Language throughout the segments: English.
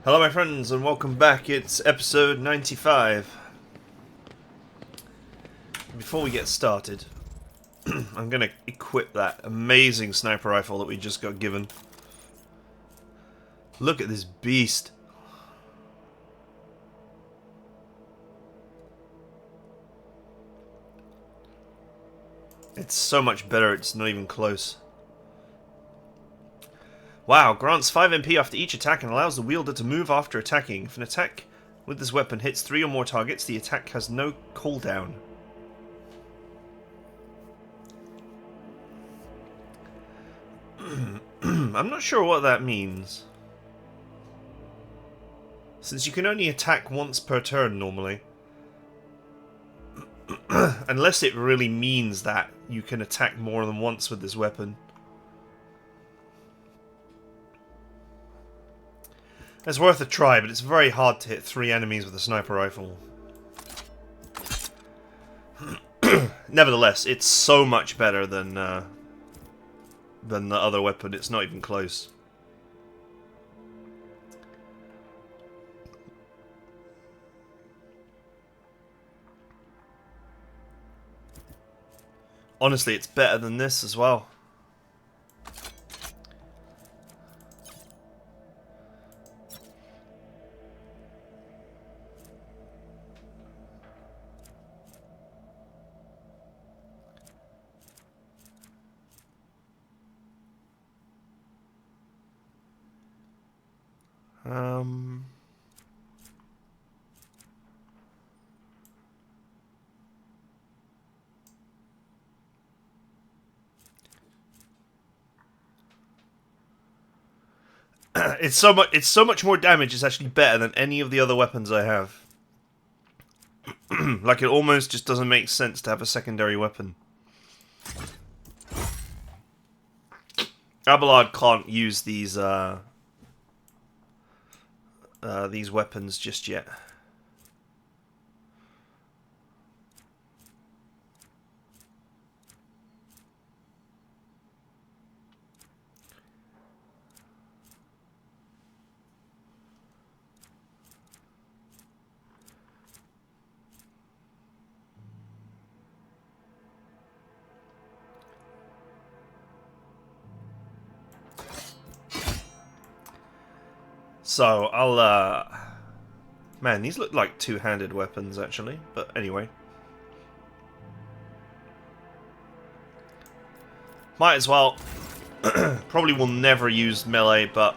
Hello my friends and welcome back. It's episode 95. Before we get started, I'm going to equip that amazing sniper rifle that we just got given. Look at this beast. It's so much better, it's not even close. Wow, grants 5 MP after each attack and allows the wielder to move after attacking. If an attack with this weapon hits 3 or more targets, the attack has no cooldown. I'm not sure what that means, since you can only attack once per turn normally. Unless it really means that you can attack more than once with this weapon. It's worth a try, but it's very hard to hit 3 enemies with a sniper rifle. Nevertheless, it's so much better than the other weapon. It's not even close. Honestly, it's better than this as well. It's so much more damage. It's actually better than any of the other weapons I have. Like, it almost just doesn't make sense to have a secondary weapon. Abelard can't use these weapons just yet. So, I'll, man, these look like two-handed weapons, actually. But anyway. Might as well. Probably will never use melee, but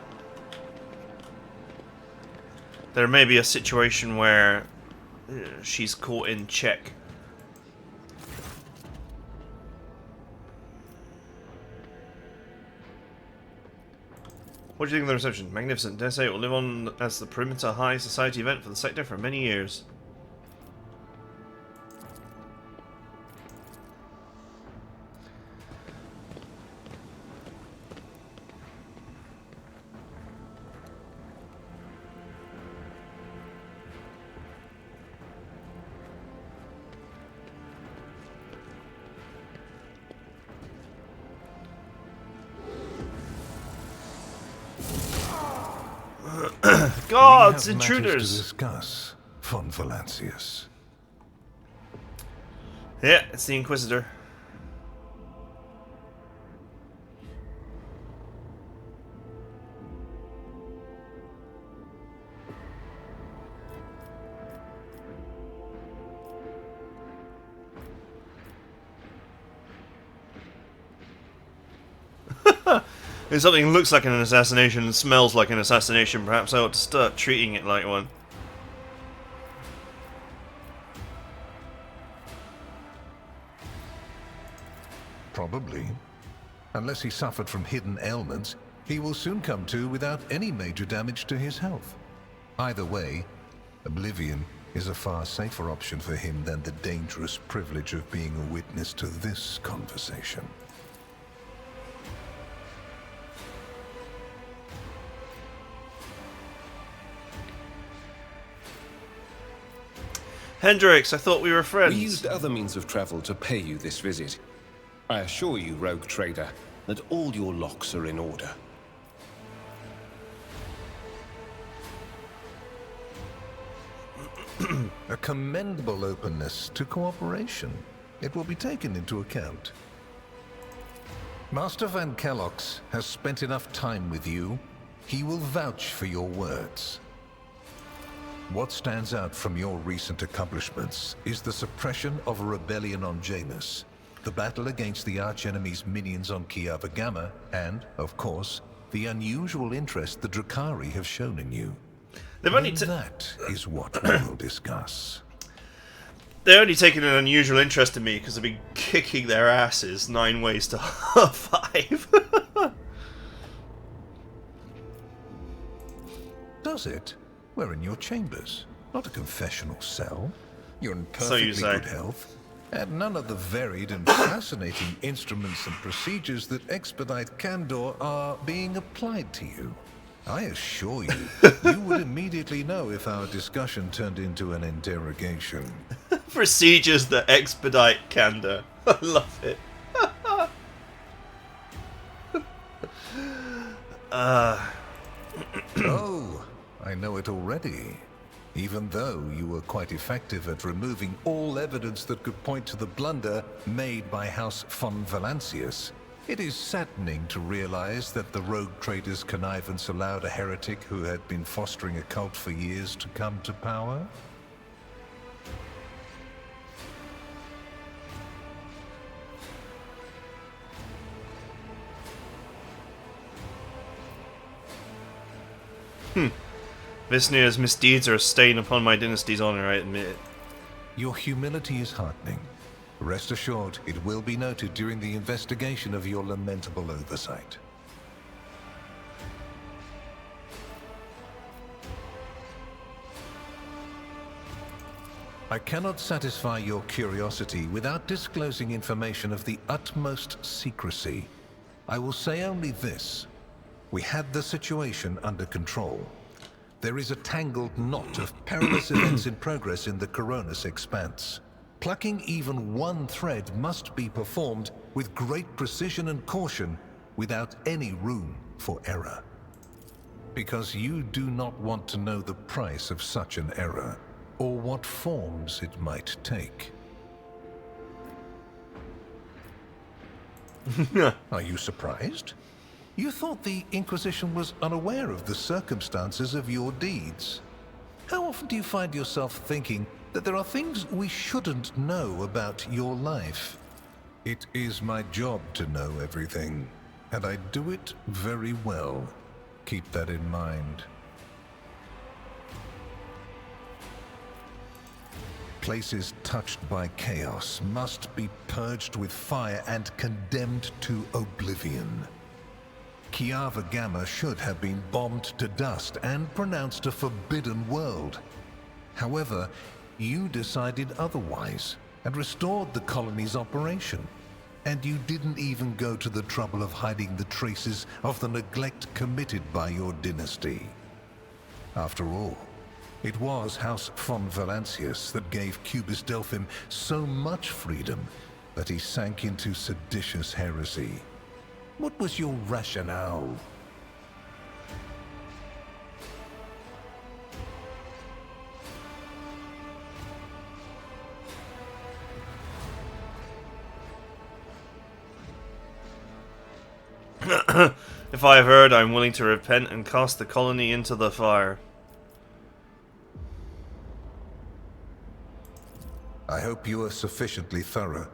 there may be a situation where she's caught in check. What do you think of the reception? Magnificent. Dare say it will live on as the perimeter high society event for the sector for many years. Gods, intruders! To discuss, von Valancius. Yeah, it's the Inquisitor. If something looks like an assassination and smells like an assassination, perhaps I ought to start treating it like one. Probably. Unless he suffered from hidden ailments, he will soon come to without any major damage to his health. Either way, oblivion is a far safer option for him than the dangerous privilege of being a witness to this conversation. Hendrix, I thought we were friends. We used other means of travel to pay you this visit. I assure you, rogue trader, that all your locks are in order. A commendable openness to cooperation. It will be taken into account. Master Van Kellox has spent enough time with you. He will vouch for your words. What stands out from your recent accomplishments is the suppression of a rebellion on Janus, the battle against the archenemy's minions on Kiava Gamma, and, of course, the unusual interest the Drakari have shown in you. They've only That is what we will discuss. They're only taking an unusual interest in me because I've been kicking their asses 9 ways to 5. Does it? We're in your chambers, not a confessional cell. You're in So you perfectly say. good health, and none of the varied and fascinating instruments and procedures that expedite Candor are being applied to you. I assure you, you would immediately know if our discussion turned into an interrogation. Procedures that expedite candor. I love it. Oh, I know it already. Even though you were quite effective at removing all evidence that could point to the blunder made by House von Valancius, it is saddening to realize that the rogue trader's connivance allowed a heretic who had been fostering a cult for years to come to power. Visnir's misdeeds are a stain upon my dynasty's honor, I admit it. Your humility is heartening. Rest assured, it will be noted during the investigation of your lamentable oversight. I cannot satisfy your curiosity without disclosing information of the utmost secrecy. I will say only this. We had the situation under control. There is a tangled knot of perilous events in progress in the Coronis expanse. Plucking even one thread must be performed with great precision and caution, without any room for error. Because you do not want to know the price of such an error, or what forms it might take. Are you surprised? You thought the Inquisition was unaware of the circumstances of your deeds. How often do you find yourself thinking that there are things we shouldn't know about your life? It is my job to know everything, and I do it very well. Keep that in mind. Places touched by chaos must be purged with fire and condemned to oblivion. Kiava Gamma should have been bombed to dust and pronounced a forbidden world. However, you decided otherwise and restored the colony's operation. And you didn't even go to the trouble of hiding the traces of the neglect committed by your dynasty. After all, it was House von Valancius that gave Cubus Delphim so much freedom that he sank into seditious heresy. What was your rationale? If I have erred, I am willing to repent and cast the colony into the fire. I hope you are sufficiently thorough.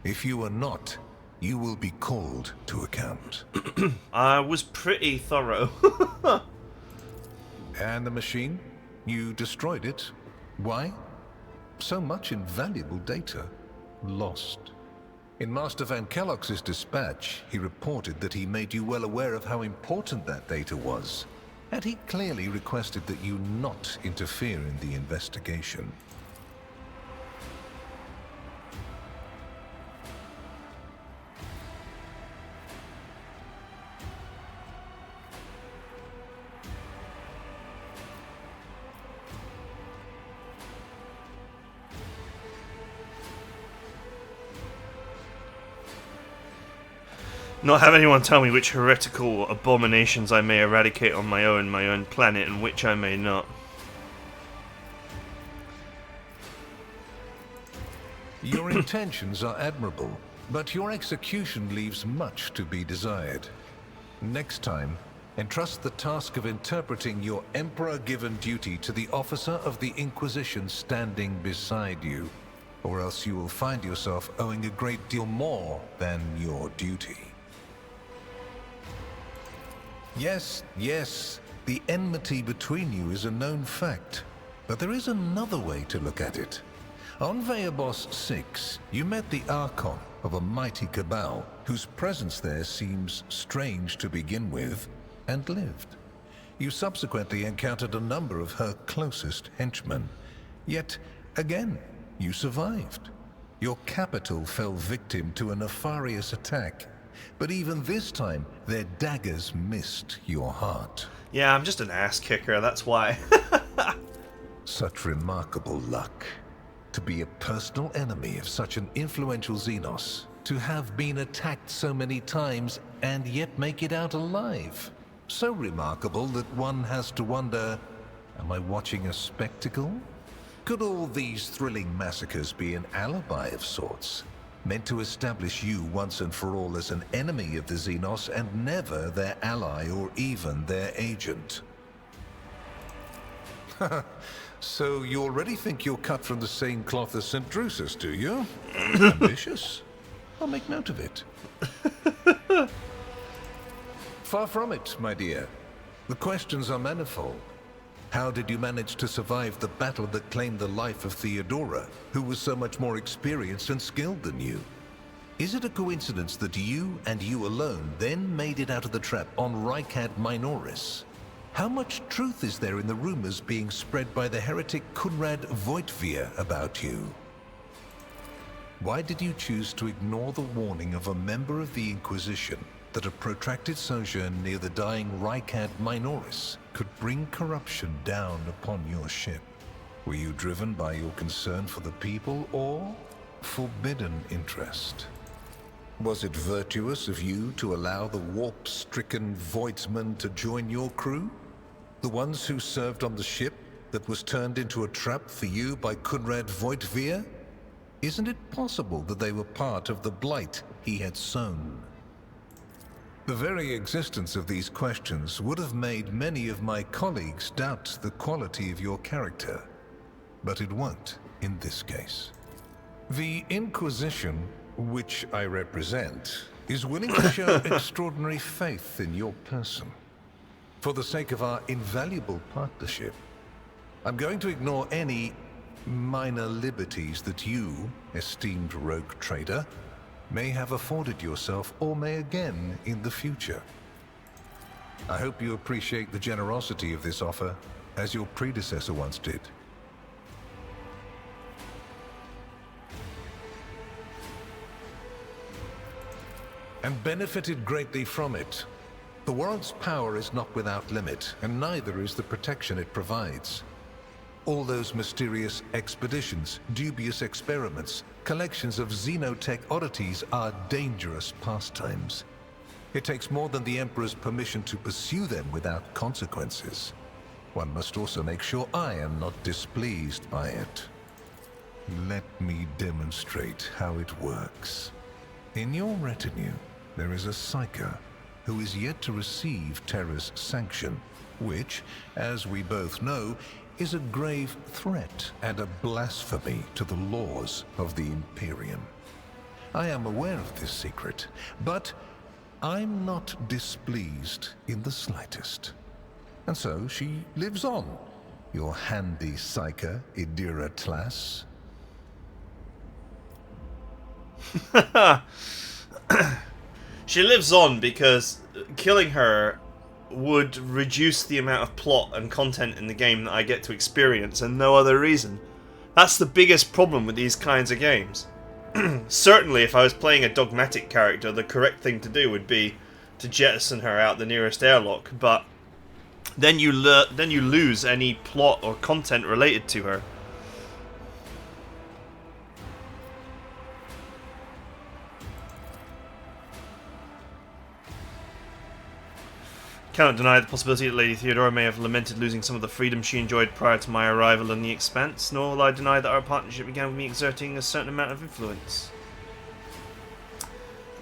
If you are not, you will be called to account. I was pretty thorough. And the machine? You destroyed it. Why? So much invaluable data lost. In Master Van Kellox's dispatch, he reported that he made you well aware of how important that data was, and he clearly requested that you not interfere in the investigation. Not have anyone tell me which heretical abominations I may eradicate on my own planet and which I may not. Your intentions are admirable, but your execution leaves much to be desired. Next time, entrust the task of interpreting your Emperor-given duty to the officer of the Inquisition standing beside you, or else you will find yourself owing a great deal more than your duty. Yes, the enmity between you is a known fact, but there is another way to look at it. On Veabos 6, you met the Archon of a mighty cabal, whose presence there seems strange to begin with, and lived. You subsequently encountered a number of her closest henchmen, yet, again, you survived. Your capital fell victim to a nefarious attack, but even this time, their daggers missed your heart. Yeah, I'm just an ass kicker, that's why. Such remarkable luck. To be a personal enemy of such an influential Xenos, to have been attacked so many times and yet make it out alive. So remarkable that one has to wonder, am I watching a spectacle? Could all these thrilling massacres be an alibi of sorts, meant to establish you once and for all as an enemy of the Xenos and never their ally or even their agent? So you already think you're cut from the same cloth as St. Drusus, do you? Ambitious? I'll make note of it. Far from it, my dear. The questions are manifold. How did you manage to survive the battle that claimed the life of Theodora, who was so much more experienced and skilled than you? Is it a coincidence that you and you alone then made it out of the trap on Rykad Minoris? How much truth is there in the rumors being spread by the heretic Kunrad Voitvir about you? Why did you choose to ignore the warning of a member of the Inquisition that a protracted sojourn near the dying Rykad Minoris could bring corruption down upon your ship? Were you driven by your concern for the people or forbidden interest? Was it virtuous of you to allow the warp-stricken Voidsmen to join your crew? The ones who served on the ship that was turned into a trap for you by Kunrad Voitvir? Isn't it possible that they were part of the blight he had sown? The very existence of these questions would have made many of my colleagues doubt the quality of your character, but it won't in this case. The Inquisition, which I represent, is willing to show extraordinary faith in your person. For the sake of our invaluable partnership, I'm going to ignore any minor liberties that you, esteemed rogue trader, may have afforded yourself or may again in the future. I hope you appreciate the generosity of this offer, as your predecessor once did. And benefited greatly from it. The world's power is not without limit, and neither is the protection it provides. All those mysterious expeditions, dubious experiments, collections of xenotech oddities are dangerous pastimes. It takes more than the Emperor's permission to pursue them without consequences. One must also make sure I am not displeased by it. Let me demonstrate how it works. In your retinue, there is a Psyker who is yet to receive Terra's sanction, which, as we both know, is a grave threat and a blasphemy to the laws of the Imperium. I am aware of this secret, but I'm not displeased in the slightest. And so she lives on, your handy Psyker, Idira Tlass. She lives on because killing her would reduce the amount of plot and content in the game that I get to experience, and no other reason. That's the biggest problem with these kinds of games. Certainly, if I was playing a dogmatic character, the correct thing to do would be to jettison her out the nearest airlock, but then you lose any plot or content related to her. Cannot deny the possibility that Lady Theodora may have lamented losing some of the freedom she enjoyed prior to my arrival in the Expanse, nor will I deny that our partnership began with me exerting a certain amount of influence.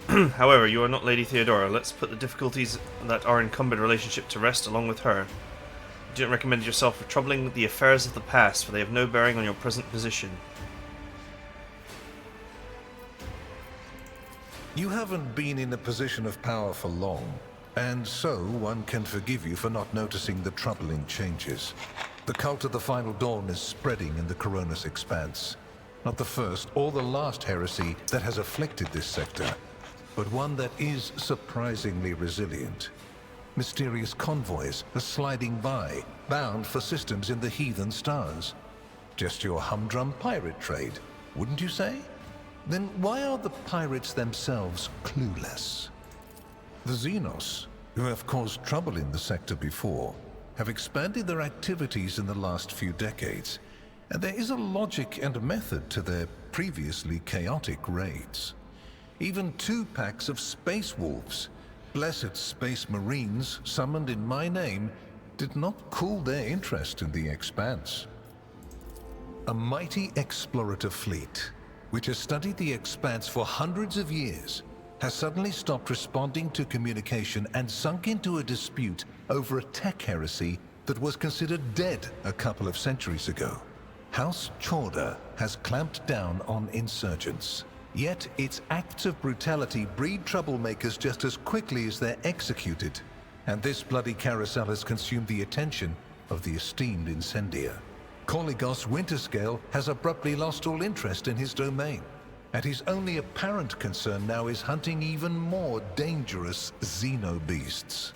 However, you are not Lady Theodora. Let's put the difficulties that our encumbered relationship to rest along with her. Do not recommend yourself for troubling the affairs of the past, for they have no bearing on your present position. You haven't been in a position of power for long, and so one can forgive you for not noticing the troubling changes. The cult of the Final Dawn is spreading in the Coronis Expanse. Not the first or the last heresy that has afflicted this sector, but one that is surprisingly resilient. Mysterious convoys are sliding by, bound for systems in the heathen stars. Just your humdrum pirate trade, wouldn't you say? Then why are the pirates themselves clueless? The Xenos, who have caused trouble in the sector before, have expanded their activities in the last few decades, and there is a logic and method to their previously chaotic raids. Even 2 packs of space wolves, blessed space marines summoned in my name, did not cool their interest in the Expanse. A mighty explorative fleet, which has studied the Expanse for hundreds of years, has suddenly stopped responding to communication and sunk into a dispute over a tech heresy that was considered dead a couple of centuries ago. House Chorda has clamped down on insurgents. Yet its acts of brutality breed troublemakers just as quickly as they're executed. And this bloody carousel has consumed the attention of the esteemed incendiar. Corligos Winterscale has abruptly lost all interest in his domain, and his only apparent concern now is hunting even more dangerous xenobeasts.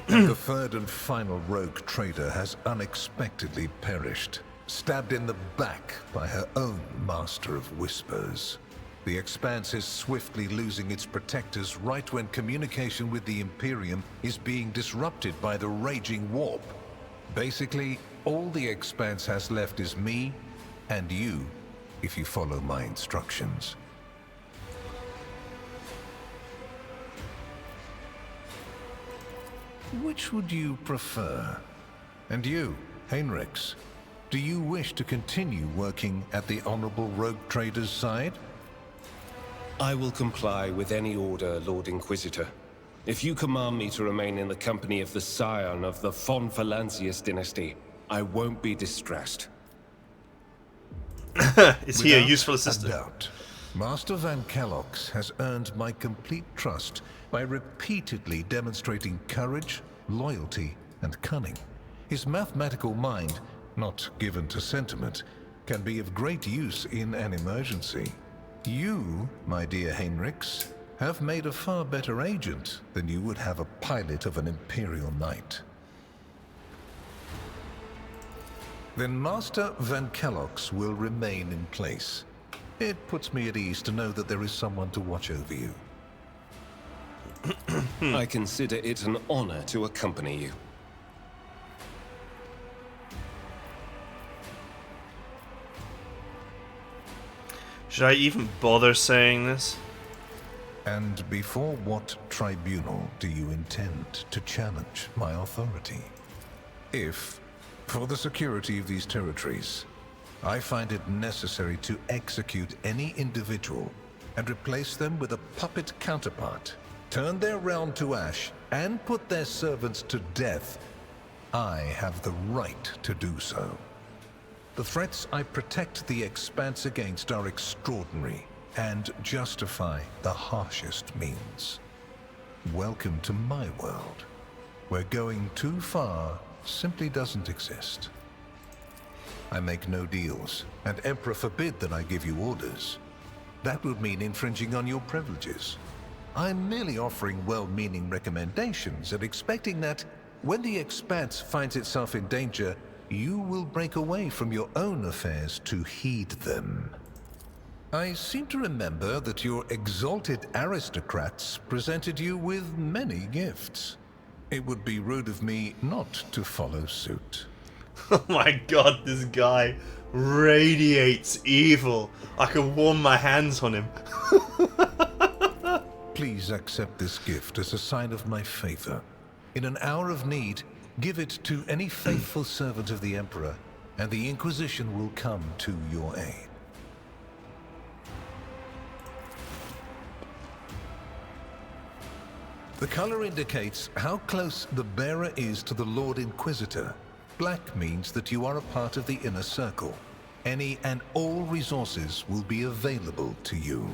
And the third and final rogue trader has unexpectedly perished, stabbed in the back by her own master of whispers. The Expanse is swiftly losing its protectors right when communication with the Imperium is being disrupted by the raging warp. Basically, all the Expanse has left is me and you, if you follow my instructions. Which would you prefer? And you, Heinrichs, do you wish to continue working at the Honorable Rogue Trader's side? I will comply with any order, Lord Inquisitor. If you command me to remain in the company of the scion of the Von Phalanzius dynasty, I won't be distressed. Is he a useful assistant? Without a doubt, Master Van Kellogg's has earned my complete trust by repeatedly demonstrating courage, loyalty, and cunning. His mathematical mind, not given to sentiment, can be of great use in an emergency. You, my dear Heinrichs, have made a far better agent than you would have a pilot of an Imperial Knight. Then Master Van Kellogg's will remain in place. It puts me at ease to know that there is someone to watch over you. I consider it an honor to accompany you. Should I even bother saying this? And before what tribunal do you intend to challenge my authority? If, for the security of these territories, I find it necessary to execute any individual and replace them with a puppet counterpart, turn their realm to ash, and put their servants to death, I have the right to do so. The threats I protect the Expanse against are extraordinary and justify the harshest means. Welcome to my world, where going too far simply doesn't exist. I make no deals, and Emperor forbid that I give you orders. That would mean infringing on your privileges. I'm merely offering well-meaning recommendations and expecting that, when the Expanse finds itself in danger, you will break away from your own affairs to heed them. I seem to remember that your exalted aristocrats presented you with many gifts. It would be rude of me not to follow suit. Oh my god, this guy radiates evil. I can warm my hands on him. please accept this gift as a sign of my favor. In an hour of need, give it to any faithful servant of the Emperor, and the Inquisition will come to your aid. The color indicates how close the bearer is to the Lord Inquisitor. Black means that you are a part of the inner circle. Any and all resources will be available to you.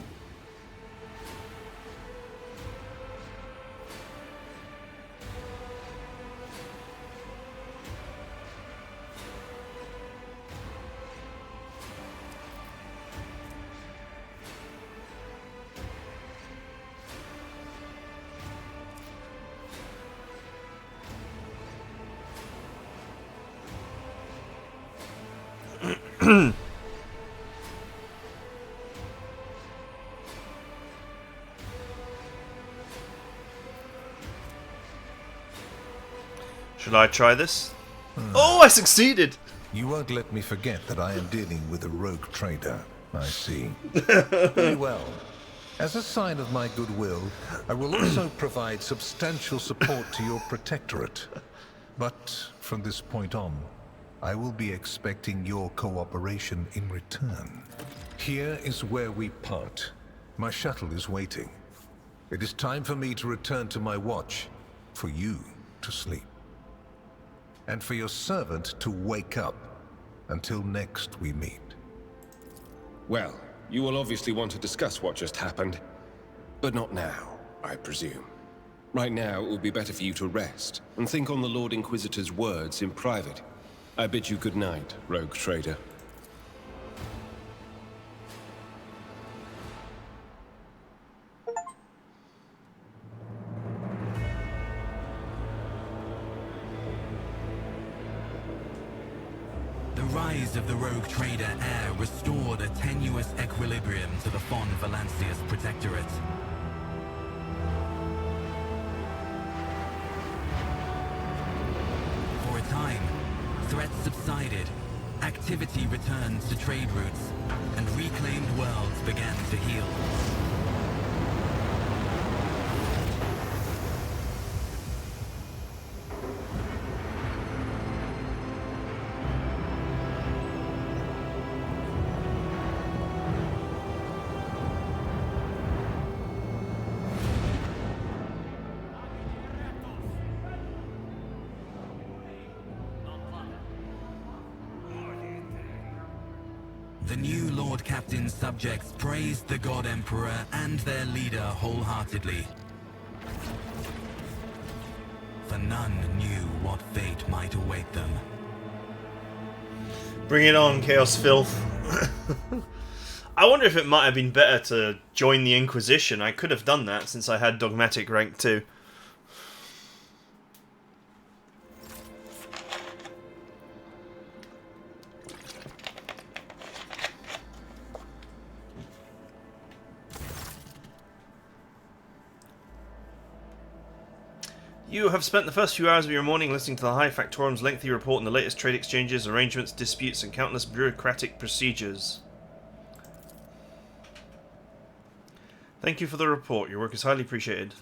Should I try this? Oh, I succeeded! You won't let me forget that I am dealing with a rogue trader. I see. Very well. As a sign of my goodwill, I will also provide substantial support to your protectorate. But from this point on, I will be expecting your cooperation in return. Here is where we part. My shuttle is waiting. It is time for me to return to my watch, for you to sleep, and for your servant to wake up. Until next we meet. Well, you will obviously want to discuss what just happened. But not now, I presume. Right now, it would be better for you to rest and think on the Lord Inquisitor's words in private. I bid you good night, rogue trader. The rise of the rogue trader heir restored a tenuous equilibrium to the Fon Valancius Protectorate. For a time, threats subsided, activity returned to trade routes, and reclaimed worlds began to heal. The new Lord Captain's subjects praised the God Emperor and their leader wholeheartedly. For none knew what fate might await them. Bring it on, Chaos Filth. I wonder if it might have been better to join the Inquisition. I could have done that since I had Dogmatic rank 2. You have spent the first few hours of your morning listening to the High Factorum's lengthy report on the latest trade exchanges, arrangements, disputes, and countless bureaucratic procedures. Thank you for the report. Your work is highly appreciated.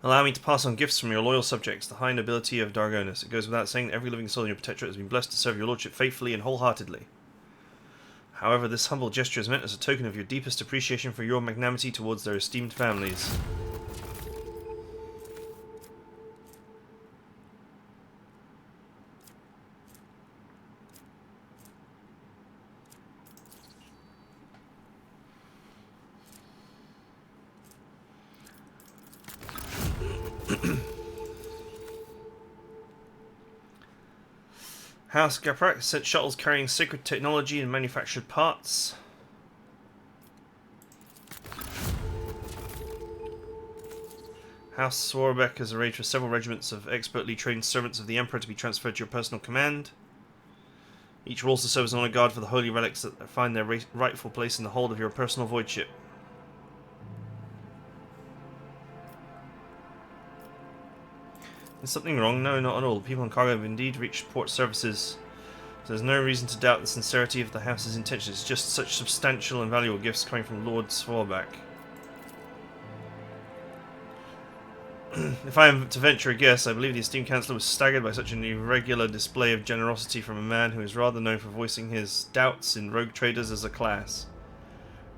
Allow me to pass on gifts from your loyal subjects, the high nobility of Dargonus. It goes without saying that every living soul in your protectorate has been blessed to serve your lordship faithfully and wholeheartedly. However, this humble gesture is meant as a token of your deepest appreciation for your magnanimity towards their esteemed families. House Gaprak sent shuttles carrying sacred technology and manufactured parts. House Swarbeck has arranged for several regiments of expertly trained servants of the Emperor to be transferred to your personal command. Each will also serve as an honor guard for the holy relics that find their rightful place in the hold of your personal void ship. Is something wrong? No, not at all. The people in cargo have indeed reached port services. So there's no reason to doubt the sincerity of the house's intentions. It's just such substantial and valuable gifts coming from Lord Swarback. If I am to venture a guess, I believe the esteemed councillor was staggered by such an irregular display of generosity from a man who is rather known for voicing his doubts in rogue traders as a class.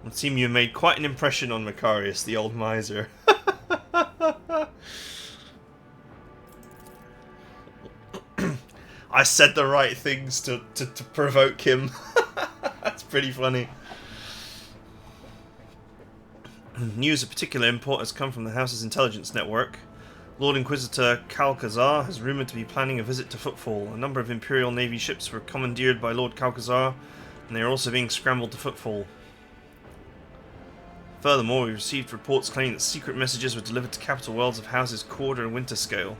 It would seem you made quite an impression on Macarius, the old miser. I said the right things to provoke him. That's pretty funny. News of particular import has come from the House's intelligence network. Lord Inquisitor Calcazar has rumoured to be planning a visit to Footfall. A number of Imperial Navy ships were commandeered by Lord Calcazar, and they are also being scrambled to Footfall. Furthermore, we received reports claiming that secret messages were delivered to capital worlds of Houses Quarter and Winterscale.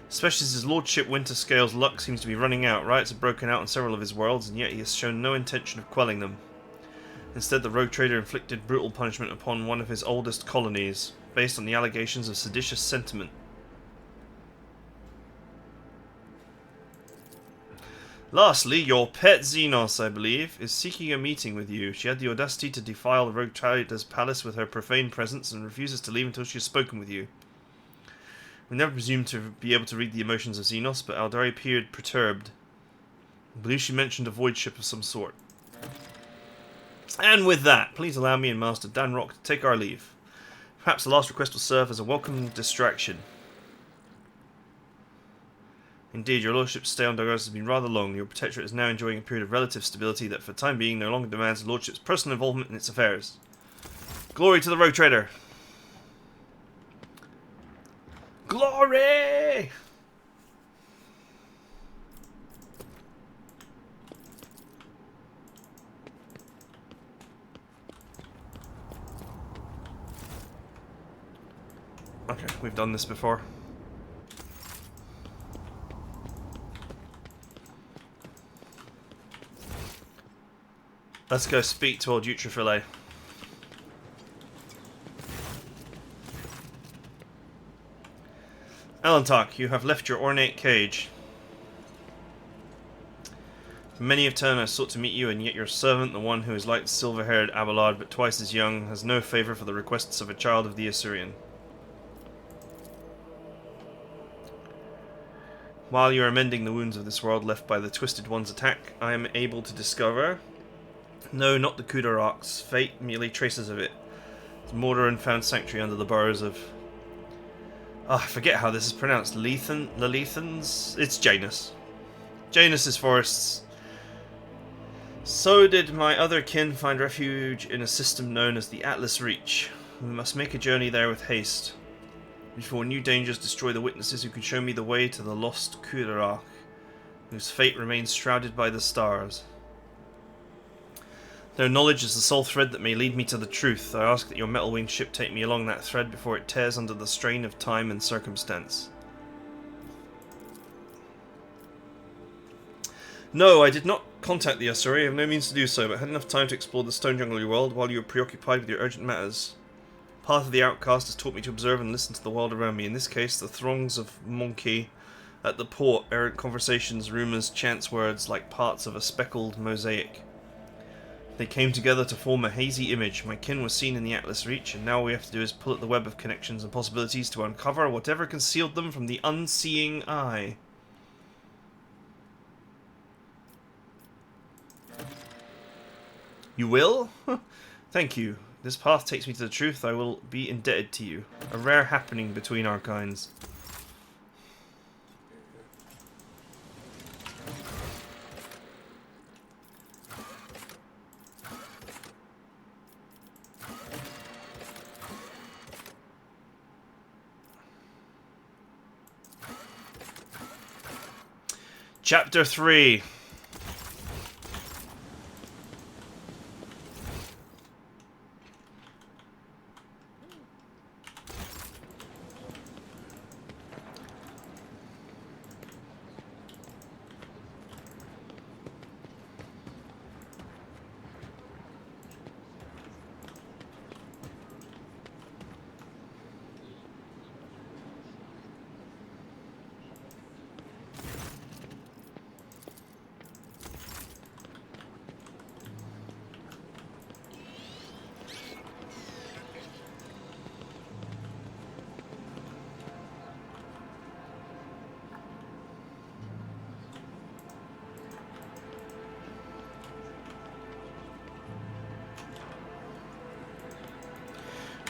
Especially as his lordship Winterscale's luck seems to be running out. Riots have broken out in several of his worlds, and yet he has shown no intention of quelling them. Instead, the rogue trader inflicted brutal punishment upon one of his oldest colonies, based on the allegations of seditious sentiment. Lastly, your pet Xenos, I believe, is seeking a meeting with you. She had the audacity to defile the rogue trader's palace with her profane presence and refuses to leave until she has spoken with you. We never presumed to be able to read the emotions of Xenos, but Aldari appeared perturbed. I believe she mentioned a void ship of some sort. And with that, please allow me and Master Danrock to take our leave. Perhaps the last request will serve as a welcome distraction. Indeed, your lordship's stay on Dagos has been rather long. Your protectorate is now enjoying a period of relative stability that for the time being no longer demands the lordship's personal involvement in its affairs. Glory to the rogue trader! Glory! Okay, we've done this before. Let's go speak to old Utrophile. Alantok, you have left your ornate cage. For many a turn I sought to meet you, and yet your servant, the one who is like the silver-haired Abelard but twice as young, has no favour for the requests of a child of the Assyrian. While you are mending the wounds of this world left by the Twisted One's attack, I am able to discover... No, not the Kudarok's fate, merely traces of it. It's Mordoran found sanctuary under the burrows of... I forget how this is pronounced. Lelethans? It's Janus. Janus's forests. So did my other kin find refuge in a system known as the Atlas Reach. We must make a journey there with haste, before new dangers destroy the witnesses who can show me the way to the lost Kudarok, whose fate remains shrouded by the stars. Though knowledge is the sole thread that may lead me to the truth, I ask that your metal-winged ship take me along that thread before it tears under the strain of time and circumstance. No, I did not contact the Asuri. I have no means to do so, but had enough time to explore the stone jungle world while you were preoccupied with your urgent matters. The path of the outcast has taught me to observe and listen to the world around me. In this case, the throngs of Monkey at the port, errant conversations, rumours, chance words, like parts of a speckled mosaic. They came together to form a hazy image. My kin was seen in the Atlas Reach, and now all we have to do is pull at the web of connections and possibilities to uncover whatever concealed them from the unseeing eye. You will? Thank you. This path takes me to the truth. I will be indebted to you. A rare happening between our kinds. Chapter 3.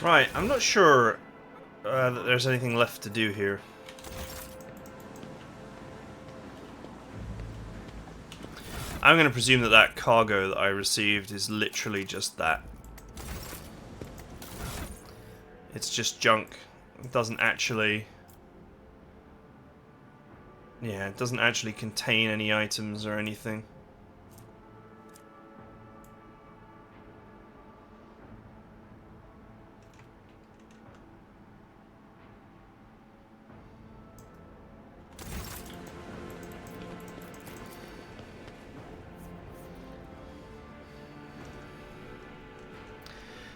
Right, I'm not sure that there's anything left to do here. I'm going to presume that that cargo that I received is literally just that. It's just junk. It doesn't actually... Yeah, it doesn't actually contain any items or anything.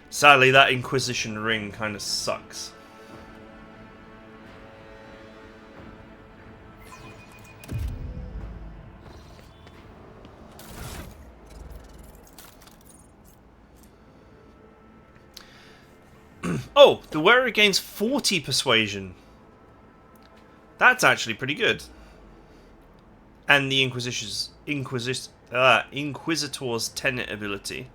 Sadly, that Inquisition ring kind of sucks. Oh, the wearer gains 40 persuasion. That's actually pretty good. And the Inquisitor's tenet ability.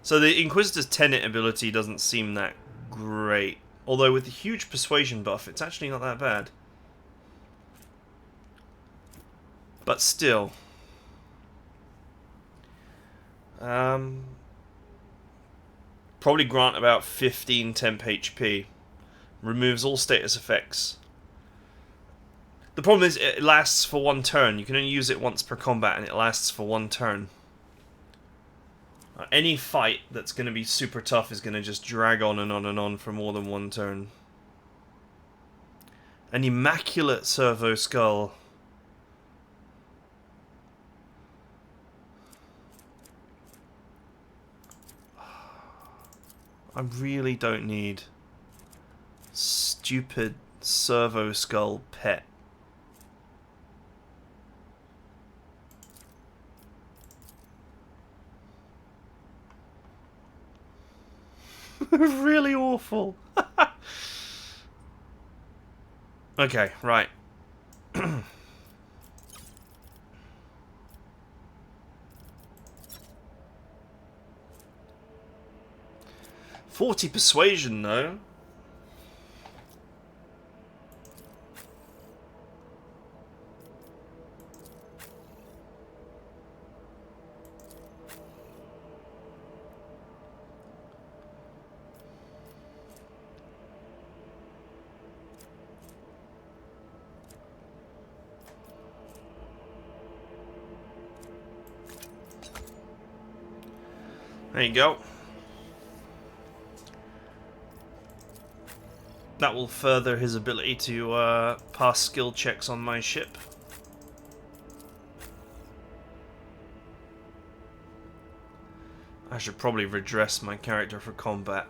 So the Inquisitor's tenet ability doesn't seem that great. Although with the huge persuasion buff, it's actually not that bad. But still. Probably grant about 15 temp HP. Removes all status effects. The problem is it lasts for one turn. You can only use it once per combat and it lasts for one turn. Any fight that's going to be super tough is going to just drag on and on and on for more than one turn. An immaculate servo skull. I really don't need stupid servo skull pet. Really awful. Okay, right. 40 persuasion, though. There you go. That will further his ability to pass skill checks on my ship. I should probably redress my character for combat.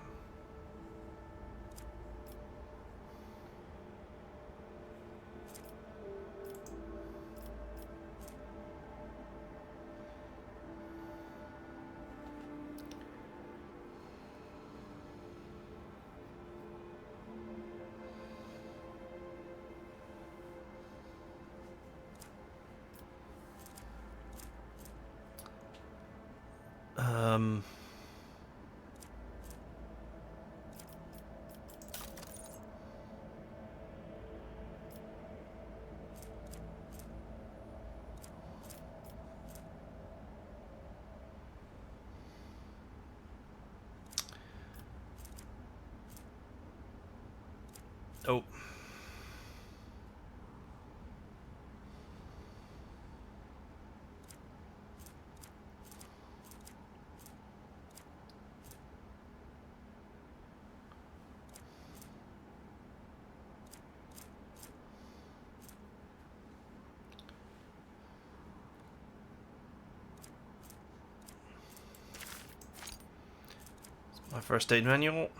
Oh. My first aid manual.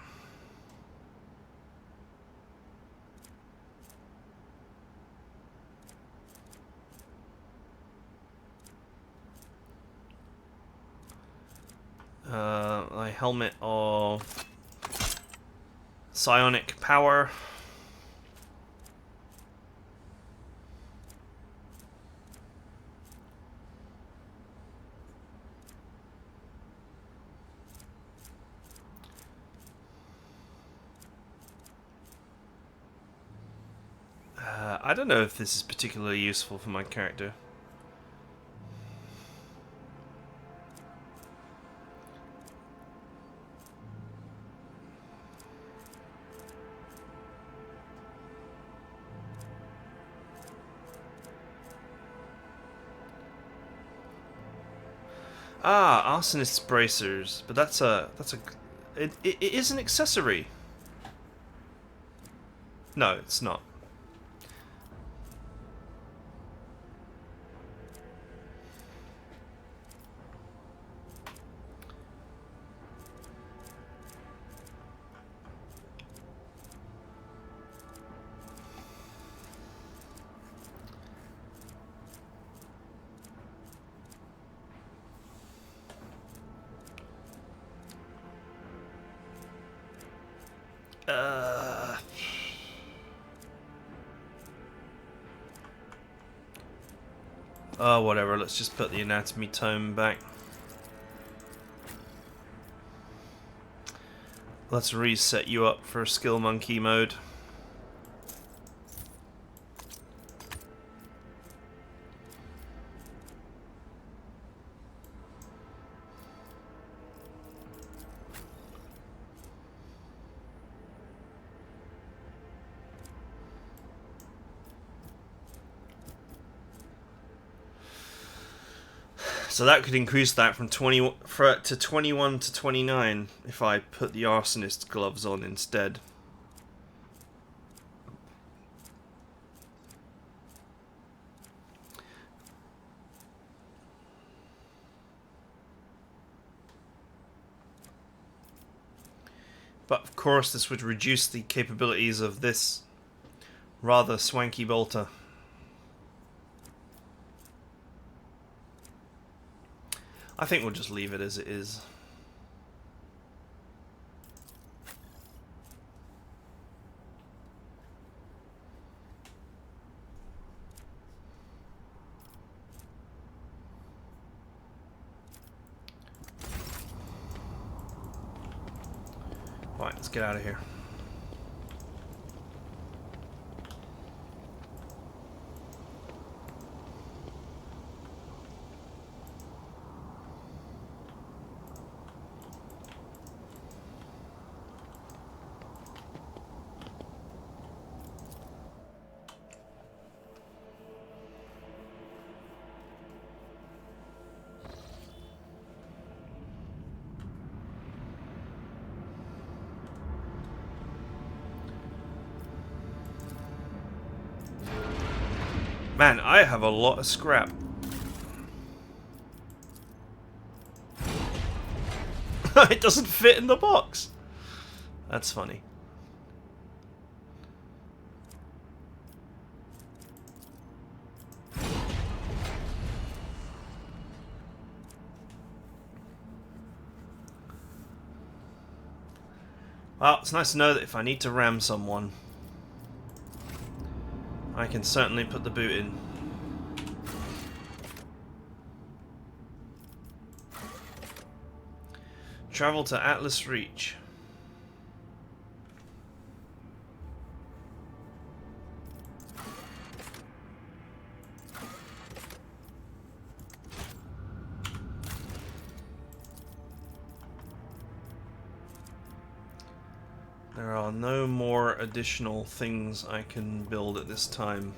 My helmet of psionic power. I don't know if this is particularly useful for my character. Ah, arsonist's bracers, but it is an accessory. No, it's not. Oh, whatever, let's just put the anatomy tome back. Let's reset you up for skill monkey mode. So that could increase that from 20 to 21 to 29 if I put the arsonist gloves on instead. But of course this would reduce the capabilities of this rather swanky bolter. I think we'll just leave it as it is. Alright, let's get out of here. Man, I have a lot of scrap. It doesn't fit in the box. That's funny. Well, it's nice to know that if I need to ram someone, I can certainly put the boot in. Travel to Atlas Reach. There are no more additional things I can build at this time.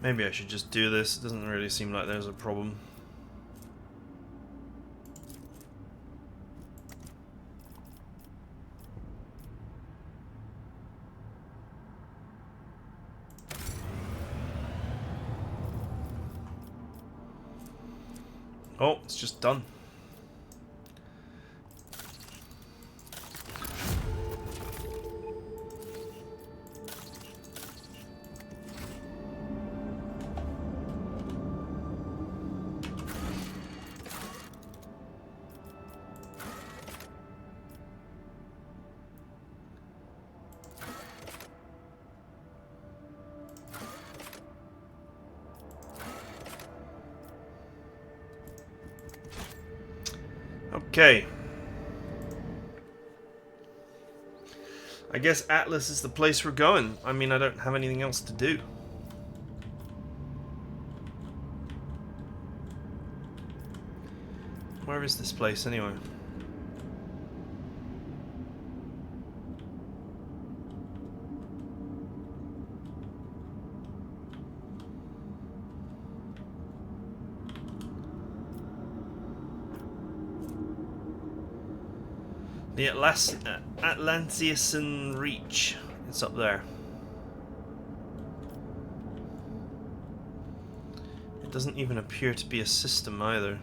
Maybe I should just do this. It doesn't really seem like there's a problem. Oh, it's just done. Okay. I guess Atlas is the place we're going. I mean, I don't have anything else to do. Where is this place anyway? The Atlantean Reach. It's up there. It doesn't even appear to be a system either.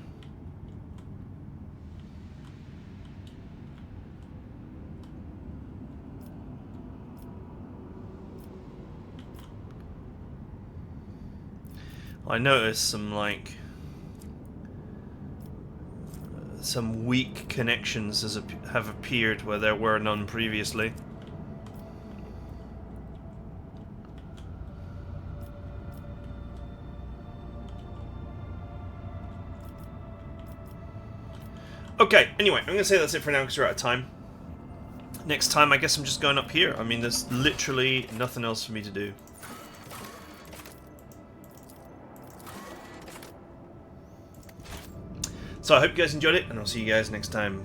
I noticed some like some weak connections have appeared where there were none previously. Okay, anyway, I'm going to say that's it for now because we're out of time. Next time, I guess I'm just going up here. I mean, there's literally nothing else for me to do. So I hope you guys enjoyed it, and I'll see you guys next time.